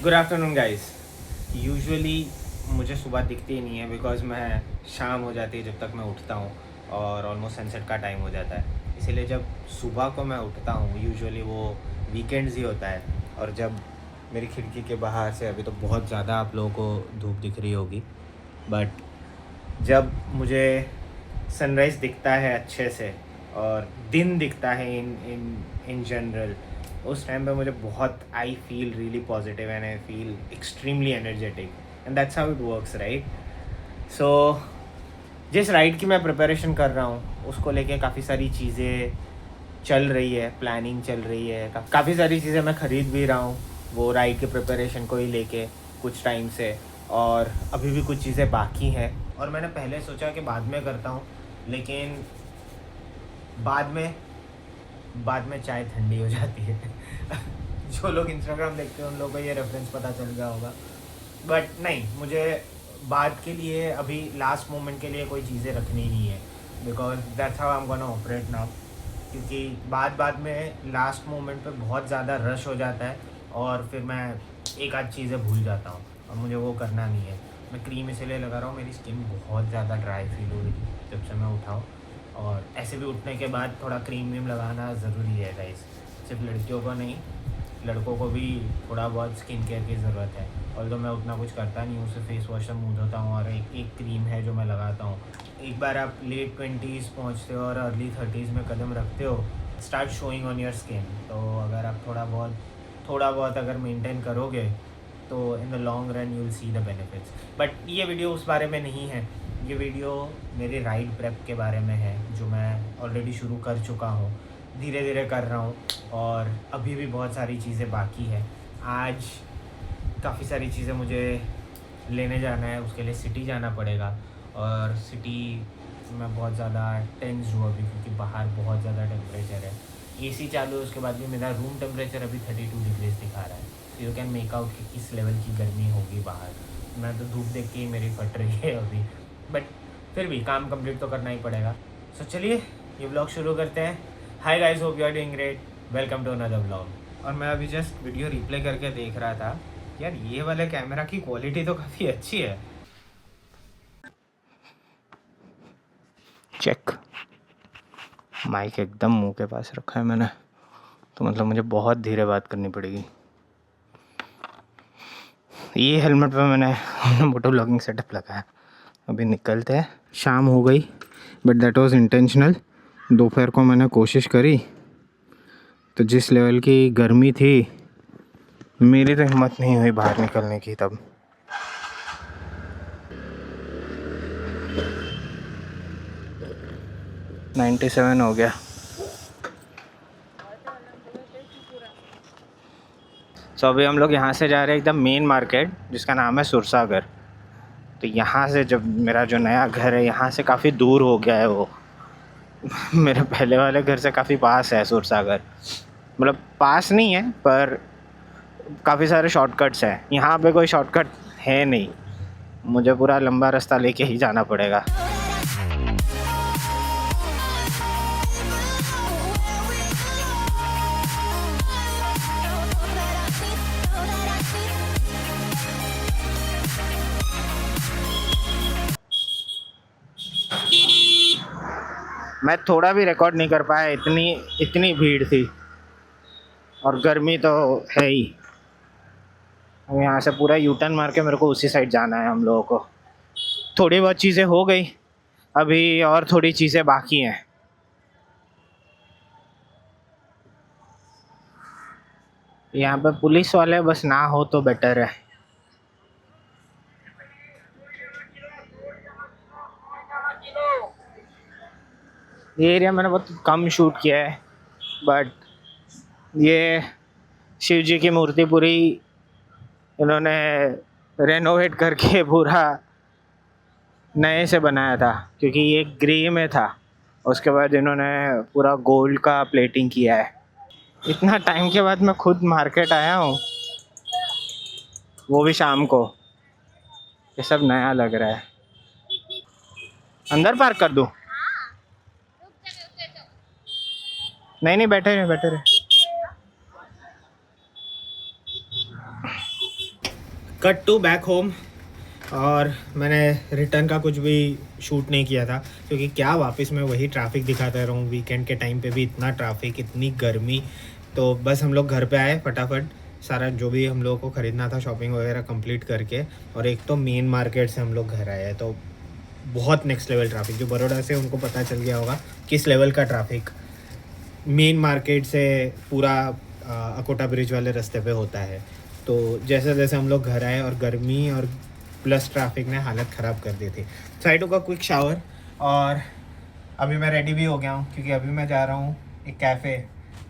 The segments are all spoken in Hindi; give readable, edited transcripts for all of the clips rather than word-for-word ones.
Good afternoon guys. यूजुअली मुझे सुबह दिखती ही नहीं है बिकॉज मैं शाम हो जाती है जब तक मैं उठता हूँ और ऑलमोस्ट सनसेट का टाइम हो जाता है। इसीलिए जब सुबह को मैं उठता हूँ यूजुअली वो वीकेंड्स ही होता है। और जब मेरी खिड़की के बाहर से अभी तो बहुत ज़्यादा आप लोगों को धूप दिख रही होगी, बट जब मुझे सनराइज़ दिखता है अच्छे से और दिन दिखता है इन जनरल, उस टाइम पे मुझे बहुत I feel really positive and I feel extremely energetic and that's how it works, right? So जिस राइड की मैं प्रिपरेशन कर रहा हूँ उसको लेके काफ़ी सारी चीज़ें चल रही है, प्लानिंग चल रही है, काफ़ी सारी चीज़ें मैं ख़रीद भी रहा हूँ वो राइड के प्रिपरेशन को ही लेके कुछ टाइम से। और अभी भी कुछ चीज़ें बाकी हैं और मैंने पहले सोचा कि बाद में करता हूँ, लेकिन बाद में चाय ठंडी हो जाती है। जो लोग इंस्टाग्राम देखते हैं उन लोगों को ये रेफरेंस पता चल गया होगा, बट नहीं, मुझे बाद के लिए अभी लास्ट मोमेंट के लिए कोई चीज़ें रखनी नहीं है because that's how I am gonna operate now. क्योंकि बाद में लास्ट मोमेंट पे बहुत ज़्यादा रश हो जाता है और फिर मैं एक आध चीज़ें भूल जाता हूँ और मुझे वो करना नहीं है। मैं क्रीम इसीलिए लगा रहा हूँ, मेरी स्किन बहुत ज़्यादा ड्राई फील हो रही थी जब से मैं उठाऊँ, और ऐसे भी उठने के बाद थोड़ा क्रीम व्रीम लगाना ज़रूरी है गाइस। सिर्फ लड़कियों को नहीं, लड़कों को भी थोड़ा बहुत स्किन केयर की ज़रूरत है। और तो मैं उतना कुछ करता नहीं हूँ, सिर्फ फेस वॉश से मुँह धोता हूँ और एक क्रीम है जो मैं लगाता हूँ। एक बार आप लेट 20s पहुँचते हो और अर्ली 30s में कदम रखते हो, start showing on your skin. तो अगर आप थोड़ा बहुत अगर मेंटेन करोगे तो in the long run you will see the benefits. But ये वीडियो उस बारे में नहीं है, ये वीडियो मेरे राइड प्रेप के बारे में है जो मैं ऑलरेडी शुरू कर चुका हूँ, धीरे धीरे कर रहा हूँ और अभी भी बहुत सारी चीज़ें बाकी है। आज काफ़ी सारी चीज़ें मुझे लेने जाना है, उसके लिए सिटी जाना पड़ेगा और सिटी में बहुत ज़्यादा टेंस हुआ अभी क्योंकि बाहर बहुत ज़्यादा टेम्परेचर है। एसी चालू है, उसके बाद भी मेरा रूम टेम्परेचर अभी 32 डिग्रीज दिखा रहा है। तो यू कैन मेक आउट कि किस लेवल की गर्मी होगी बाहर। मैं तो धूप देख के ही मेरी फट रही है अभी, बट फिर भी काम कंप्लीट तो करना ही पड़ेगा। सो चलिए ये व्लॉग शुरू करते हैं। Hi guys, hope you are doing great, welcome to another vlog. और मैं अभी जस्ट वीडियो रिप्ले करके देख रहा था, यार ये वाले कैमरा की क्वालिटी तो काफ़ी अच्छी है। चेक, माइक एकदम मुंह के पास रखा है मैंने, तो मतलब मुझे बहुत धीरे बात करनी पड़ेगी। ये हेलमेट पे मैंने मोटो व्लॉगिंग सेटअप लगाया। अभी निकलते हैं, शाम हो गई बट दैट वाज इंटेंशनल। दोपहर को मैंने कोशिश करी तो जिस लेवल की गर्मी थी मेरी तो हिम्मत नहीं हुई बाहर निकलने की। तब 97 हो गया। सो अभी हम लोग यहाँ से जा रहे हैं एकदम मेन मार्केट जिसका नाम है सुरसागर। तो यहाँ से जब मेरा जो नया घर है यहाँ से काफ़ी दूर हो गया है वो। मेरे पहले वाले घर से काफ़ी पास है सुरसागर, मतलब पास नहीं है पर काफ़ी सारे शॉर्टकट्स हैं। यहाँ पे कोई शॉर्टकट है नहीं, मुझे पूरा लंबा रास्ता लेके ही जाना पड़ेगा। मैं थोड़ा भी रिकॉर्ड नहीं कर पाया, इतनी भीड़ थी और गर्मी तो है ही। अब यहाँ से पूरा यू टर्न मार के मेरे को उसी साइड जाना है हम लोगों को। थोड़ी बहुत चीज़ें हो गई, अभी और थोड़ी चीज़ें बाकी हैं। यहाँ पे पुलिस वाले बस ना हो तो बेटर है। ये एरिया मैंने बहुत कम शूट किया है, बट ये शिव जी की मूर्ति पूरी इन्होंने रेनोवेट करके पूरा नए से बनाया था क्योंकि ये ग्रे में था। उसके बाद इन्होंने पूरा गोल्ड का प्लेटिंग किया है। इतना टाइम के बाद मैं खुद मार्केट आया हूँ, वो भी शाम को। ये सब नया लग रहा है। अंदर पार्क कर दूँ? नहीं, बैठे रहे। Cut to back home. और मैंने रिटर्न का कुछ भी शूट नहीं किया था क्योंकि क्या वापस मैं वही ट्रैफिक दिखाता रहूँ। वीकेंड के टाइम पे भी इतना ट्रैफिक, इतनी गर्मी। तो बस हम लोग घर पे आए फटाफट, सारा जो भी हम लोगों को ख़रीदना था शॉपिंग वगैरह कंप्लीट करके, और एक तो मेन मार्केट से हम लोग घर आए हैं। तो बहुत नेक्स्ट लेवल ट्रैफिक, जो बड़ौदा से उनको पता चल गया होगा किस लेवल का ट्रैफिक मेन मार्केट से पूरा अकोटा ब्रिज वाले रास्ते पे होता है। तो जैसे जैसे हम लोग घर आए और गर्मी और प्लस ट्रैफिक ने हालत ख़राब कर दी थी। साइडों का क्विक शावर, और अभी मैं रेडी भी हो गया हूँ क्योंकि अभी मैं जा रहा हूँ एक कैफ़े,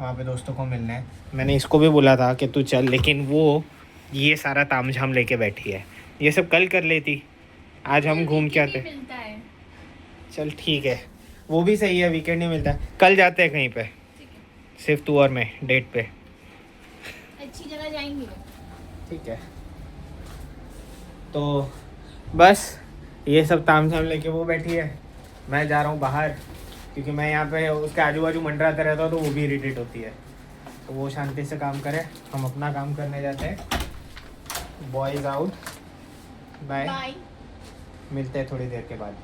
वहाँ पे दोस्तों को मिलना है। मैंने इसको भी बोला था कि तू चल, लेकिन वो ये सारा तामझाम लेके बैठी है। ये सब कल कर लेती, आज हम घूम के आते। चल ठीक है, वो भी सही है, वीकेंड नहीं मिलता है। कल जाते हैं कहीं पे, सिर्फ तू और मैं डेट पे, अच्छी जगह जाएंगे। ठीक है। तो बस ये सब तामझाम लेके वो बैठी है, मैं जा रहा हूँ बाहर क्योंकि मैं यहाँ पे उसके आजू बाजू मंडराता रहता हूँ तो वो भी इरिटेट होती है। तो वो शांति से काम करे, हम अपना काम करने जाते हैं। बॉयज आउट, बाय, मिलते हैं थोड़ी देर के बाद।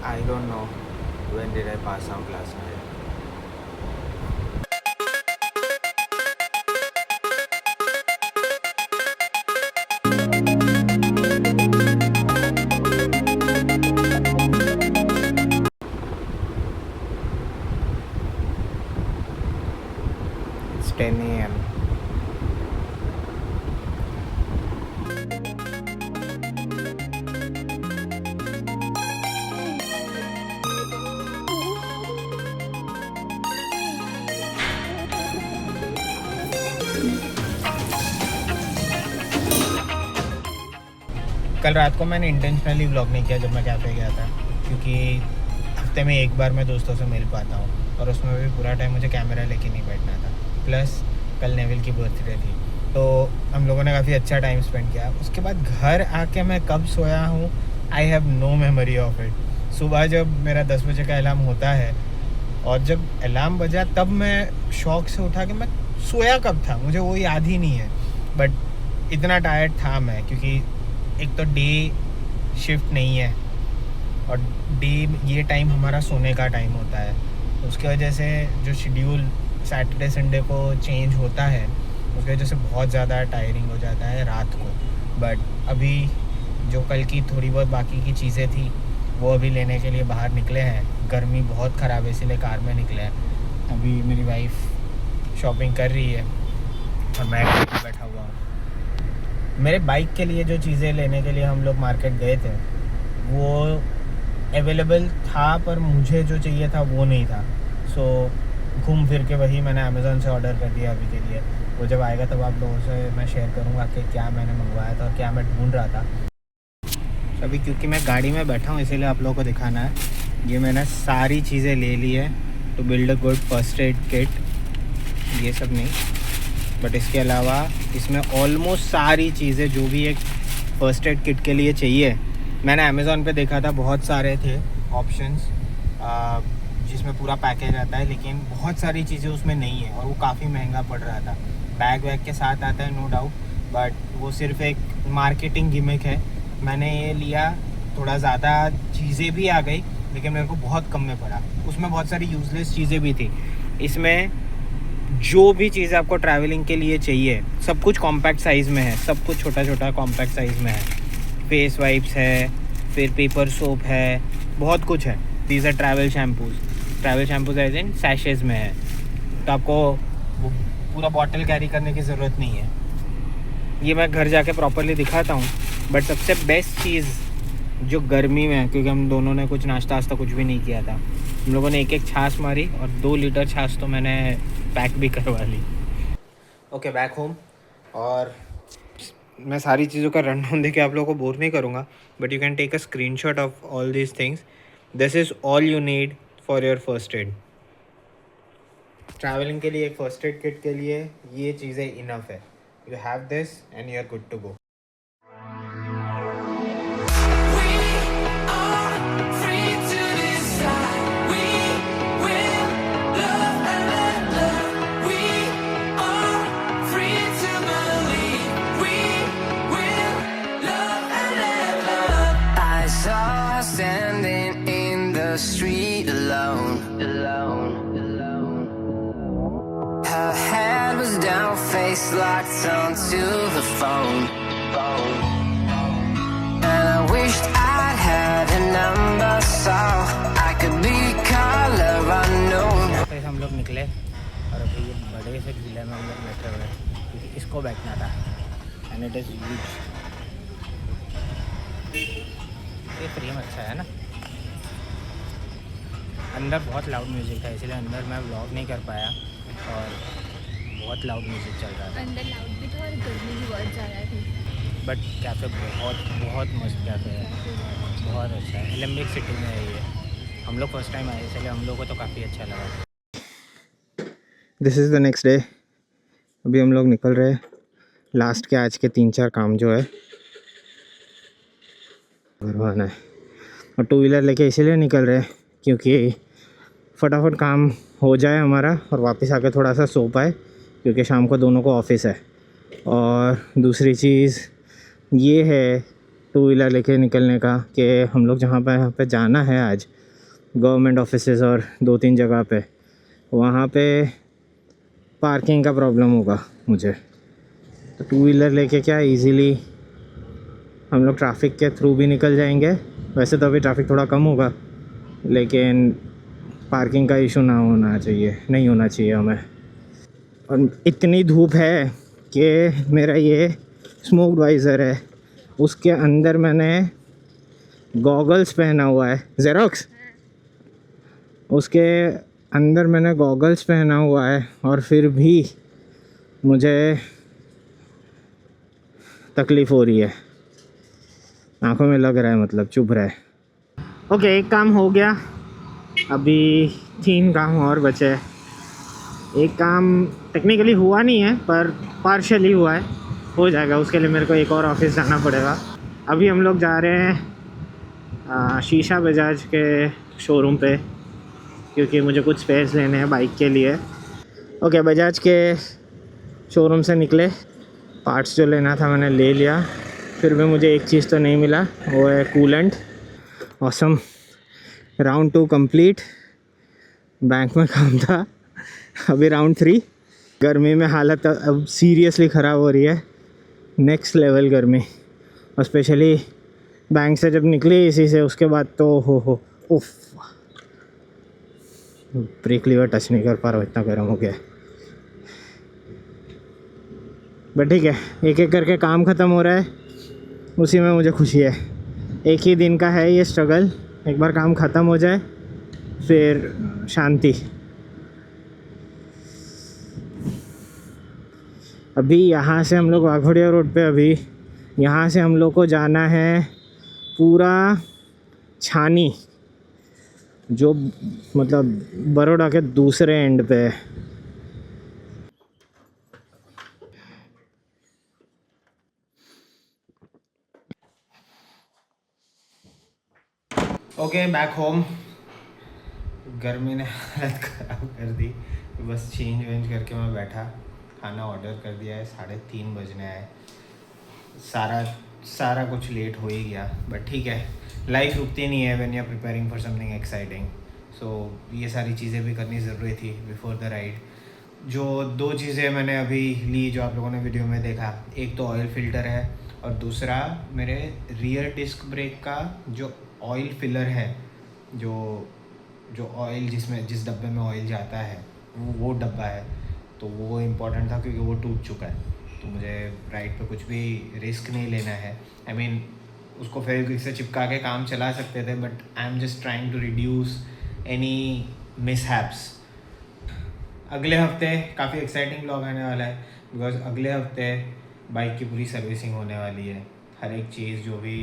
I don't know when did I pass out last night. It's 10 a.m. कल रात को मैंने इंटेंशनली व्लॉग नहीं किया जब मैं कैफ़े गया था, क्योंकि हफ्ते में एक बार मैं दोस्तों से मिल पाता हूँ और उसमें भी पूरा टाइम मुझे कैमरा लेके नहीं बैठना था। प्लस कल नेविल की बर्थडे थी, तो हम लोगों ने काफ़ी अच्छा टाइम स्पेंड किया। उसके बाद घर आके मैं कब सोया हूँ, I have no memory of it. सुबह जब मेरा 10 बजे का अलार्म होता है और जब अलार्म बजा तब मैं शौक से उठा कि मैं सोया कब था, मुझे वो याद ही नहीं है। बट इतना टायर्ड था मैं, क्योंकि एक तो डे शिफ्ट नहीं है और डे ये टाइम हमारा सोने का टाइम होता है, तो उसकी वजह से जो शेड्यूल सैटरडे संडे को चेंज होता है उसकी वजह से बहुत ज़्यादा टायरिंग हो जाता है रात को। बट अभी जो कल की थोड़ी बहुत बाकी की चीज़ें थी वो अभी लेने के लिए बाहर निकले हैं। गर्मी बहुत ख़राब है इसीलिए कार में निकले हैं। अभी मेरी वाइफ शॉपिंग कर रही है और मैं बैठा हुआ हूँ। मेरे बाइक के लिए जो चीज़ें लेने के लिए हम लोग मार्केट गए थे वो अवेलेबल था, पर मुझे जो चाहिए था वो नहीं था। सो घूम फिर के वही मैंने अमेज़ोन से ऑर्डर कर दिया अभी के लिए। वो जब आएगा तब आप लोगों से मैं शेयर करूँगा कि क्या मैंने मंगवाया था और क्या मैं ढूंढ रहा था। अभी क्योंकि मैं गाड़ी में बैठा हूँ इसीलिए आप लोगों को दिखाना है। ये मैंने सारी चीज़ें ले ली है to build a good first aid kit, ये सब नहीं, बट इसके अलावा इसमें ऑलमोस्ट सारी चीज़ें जो भी एक फर्स्ट एड किट के लिए चाहिए मैंने अमेज़ॉन पे देखा था। बहुत सारे थे ऑप्शंस जिसमें पूरा पैकेज आता है, लेकिन बहुत सारी चीज़ें उसमें नहीं है और वो काफ़ी महंगा पड़ रहा था। बैग वैग के साथ आता है नो डाउट, बट वो सिर्फ एक मार्केटिंग गिमिक है। मैंने ये लिया, थोड़ा ज़्यादा चीज़ें भी आ गई लेकिन मेरे को बहुत कम में पड़ा। उसमें बहुत सारी यूज़लेस चीज़ें भी थी। इसमें जो भी चीज़ आपको ट्रैवलिंग के लिए चाहिए सब कुछ कॉम्पैक्ट साइज़ में है, सब कुछ छोटा छोटा कॉम्पैक्ट साइज़ में है। फेस वाइप्स है, फिर पेपर सोप है, बहुत कुछ है। These are travel shampoos as in सैशेज़ में है, तो आपको वो पूरा बॉटल कैरी करने की ज़रूरत नहीं है। ये मैं घर जाके प्रॉपरली दिखाता हूँ। बट सबसे बेस्ट चीज़ जो गर्मी में है, क्योंकि हम दोनों ने कुछ नाश्ता वास्ता कुछ भी नहीं किया था, हम लोगों ने एक छाछ मारी और 2 लीटर छाछ तो मैंने पैक भी करवा ली। Okay, back home. और मैं सारी चीज़ों का रन डाउन देके आप लोगों को बोर नहीं करूँगा, but you can take a screenshot of all these things. This is all you need for your first aid. Travelling के लिए एक फर्स्ट एड किट के लिए ये चीज़ें इनफ है. You have this and you are good to go. Standing in the street alone. Her head was down, face locked onto the phone. And I wished I had a number so I could be color unknown. फिर हम लोग निकले और अभी ये बड़े से जिले में हम लोग बैठे हुए क्योंकि इसको बैठना था. And it is huge. ये फ्रेम अच्छा है ना. अंदर बहुत लाउड म्यूज़िक था इसलिए अंदर मैं व्लॉग नहीं कर पाया और बहुत लाउड म्यूज़िक चल रहा था. अंदर लाउड भी था और गर्मी भी बहुत ज़्यादा थी. बट कैफ़े बहुत मस्त कैफ़े है. बहुत अच्छा है. ओलंपिक सिटी में है ये. हम लोग फर्स्ट टाइम आए इसलिए हम लोग को तो काफ़ी अच्छा लगा. This is the next day. अभी हम लोग निकल रहे हैं. लास्ट के आज के 3-4 काम जो है करवाना है. और 2 व्हीलर लेके इसीलिए निकल रहे हैं क्योंकि फटाफट काम हो जाए हमारा और वापस आके थोड़ा सा सो पाए क्योंकि शाम को दोनों को ऑफिस है. और दूसरी चीज़ ये है 2 व्हीलर लेके निकलने का कि हम लोग जहाँ पे जाना है आज गवर्नमेंट ऑफिसेज़ और 2-3 जगह पे, वहाँ पे पार्किंग का प्रॉब्लम होगा मुझे. तो 2 व्हीलर लेके क्या इजीली हम लोग ट्रैफिक के थ्रू भी निकल जाएंगे. वैसे तो अभी ट्रैफिक थोड़ा कम होगा लेकिन पार्किंग का इशू नहीं होना चाहिए हमें. और इतनी धूप है कि मेरा ये स्मोक वाइज़र है उसके अंदर मैंने गॉगल्स पहना हुआ है. जेरोक्स उसके अंदर मैंने गॉगल्स पहना हुआ है और फिर भी मुझे तकलीफ़ हो रही है. आँखों में लग रहा है, मतलब चुभ रहा है. ओके, एक काम हो गया. अभी 3 काम और बचे. एक काम टेक्निकली हुआ नहीं है पर पार्शली हुआ है. हो जाएगा. उसके लिए मेरे को एक और ऑफिस जाना पड़ेगा. अभी हम लोग जा रहे हैं शीशा बजाज के शोरूम पे क्योंकि मुझे कुछ स्पेयर्स लेने हैं बाइक के लिए. ओके, बजाज के शोरूम से निकले. पार्ट्स जो लेना था मैंने ले लिया. फिर भी मुझे एक चीज़ तो नहीं मिला, वो है coolant. Awesome. Round 2 complete. Bank में काम था. अभी राउंड 3. गर्मी में हालत अब सीरियसली ख़राब हो रही है. नेक्स्ट लेवल गर्मी. और स्पेशली बैंक से जब निकली इसी से उसके बाद तो हो उफ. ब्रेक लीवर टच नहीं कर पा रहा, इतना गर्म हो गया. बट ठीक है, एक एक करके काम ख़त्म हो रहा है. उसी में मुझे खुशी है. एक ही दिन का है ये स्ट्रगल. एक बार काम ख़त्म हो जाए फिर शांति. अभी यहाँ से हम लोग वाघोड़िया रोड पे, अभी यहाँ से हम लोग को जाना है पूरा छानी, जो मतलब बड़ौदा के दूसरे एंड पे है. Okay, back home. गर्मी ने हालत ख़राब कर दी. बस चेंज वेंज करके मैं बैठा. खाना ऑर्डर कर दिया है. 3:30 बजने आए. सारा कुछ लेट हो ही गया. बट ठीक है, लाइफ रुकती नहीं है when you are preparing for something exciting. So ये सारी चीज़ें भी करनी ज़रूरी थी बिफोर द राइड. जो 2 चीज़ें मैंने अभी ली जो आप लोगों ने वीडियो में देखा, एक तो ऑयल फिल्टर है और दूसरा मेरे रियर डिस्क ब्रेक का जो ऑयल फिलर है, जो ऑयल जिस डब्बे में ऑयल जाता है वो डब्बा है. तो वो इम्पोर्टेंट था क्योंकि वो टूट चुका है. तो मुझे राइड पे कुछ भी रिस्क नहीं लेना है. आई मीन उसको फेविक्विक से चिपका के काम चला सकते थे, but I am just trying to reduce any mishaps. अगले हफ्ते काफ़ी एक्साइटिंग व्लॉग आने वाला है बिकॉज अगले हफ्ते बाइक की पूरी सर्विसिंग होने वाली है, हर एक चीज़ जो भी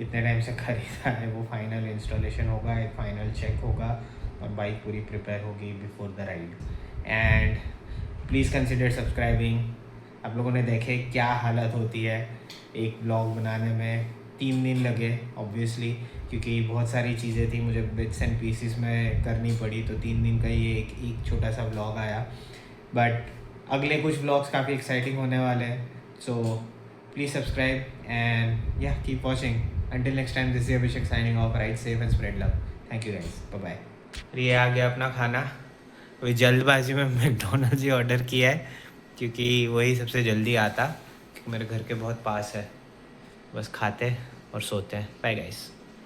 इतने टाइम से खरीदा है वो फाइनल इंस्टॉलेशन होगा, एक फाइनल चेक होगा और बाइक पूरी प्रिपेयर होगी before the ride. And please consider subscribing. आप लोगों ने देखे क्या हालत होती है एक ब्लॉग बनाने में, 3 दिन लगे ऑब्वियसली, क्योंकि बहुत सारी चीज़ें थी मुझे बिट्स एंड पीसीस में करनी पड़ी, तो 3 दिन का ये एक छोटा सा ब्लॉग आया। बट अगले कुछ ब्लॉग्स काफ़ी एक्साइटिंग होने वाले हैं, सो प्लीज़ सब्सक्राइब एंड या keep watching. Until next time, this is Abhishek signing off. Ride safe and spread love. Thank you guys. Bye bye. ये आ गया अपना खाना, वही जल्दबाजी में मैकडोनल्ड्स ही ऑर्डर किया है क्योंकि वही सबसे जल्दी आता, क्योंकि मेरे घर के बहुत पास है। बस खाते और सोते हैं। Bye guys.